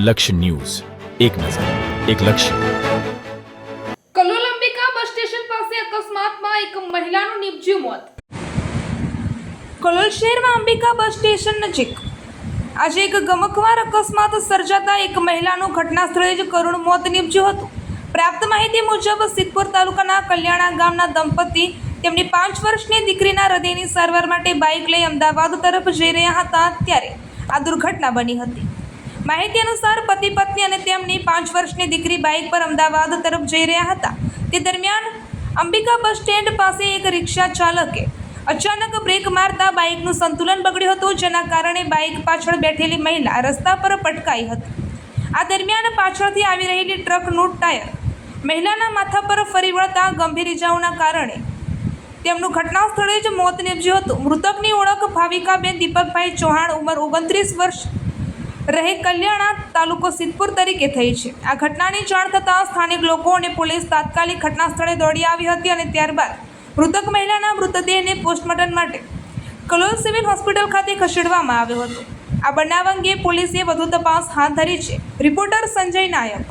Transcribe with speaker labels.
Speaker 1: લક્ષ્ય ન્યૂઝ, એક નજર, એક લક્ષ્ય.
Speaker 2: કલોલ અંબિકા બસ સ્ટેશન પાસે અકસ્માતમાં એક મહિલાનું નીપજ્યું મોત. કલોલ શહેરમાં અંબિકા બસ સ્ટેશન નજીક આજે એક ગમખ્વાર અકસ્માત સર્જાતા એક મહિલાનું ઘટના સ્થળે જ કરુણ મોત નીપજ્યું હતું. પ્રાપ્ત માહિતી મુજબ સિદ્ધપુર તાલુકાના કલ્યાણા ગામના દંપતી તેમની 5 વર્ષની દીકરીના હૃદયની સારવાર માટે બાઇક લઈ અમદાવાદ તરફ જઈ રહ્યા હતા ત્યારે આ દુર્ઘટના બની હતી. માહિતી અનુસાર પતિ પત્ની અને તેમની 5 વર્ષની દીકરી બાઇક પર અમદાવાદ તરફ જઈ રહ્યા હતા. તે દરમિયાન અંબિકા બસ સ્ટેન્ડ પાસે એક રિક્ષા ચાલકે અચાનક બ્રેક મારતા બાઇકનું સંતુલન બગડ્યું હતું, જેના કારણે બાઇક પાછળ બેઠેલી મહિલા રસ્તા પર પટકાઈ હતી. આ દરમિયાન પાછળથી આવી રહેલી ટ્રકનું ટાયર મહિલાના માથા પર ફરી વળતા ગંભીર ઇજાઓના કારણે તેમનું ઘટના સ્થળે જ મોત નીપજ્યું હતું. મૃતકની ઓળખ ભાવિકાબેન દીપકભાઈ ચૌહાણ, ઉંમર 29 વર્ષ, રહે કલ્યાણા, તાલુકો સિદ્ધપુર તરીકે થઈ છે. આ ઘટનાની જાણ થતાં સ્થાનિક લોકો અને પોલીસ તાત્કાલિક ઘટના સ્થળે દોડી આવી હતી અને ત્યારબાદ મૃતક મહિલાના મૃતદેહને પોસ્ટમોર્ટમ માટે કલોલ સિવિલ હોસ્પિટલ ખાતે ખસેડવામાં આવ્યો હતો. આ બનાવ અંગે પોલીસે વધુ તપાસ હાથ ધરી છે. રિપોર્ટર સંજય નાયક.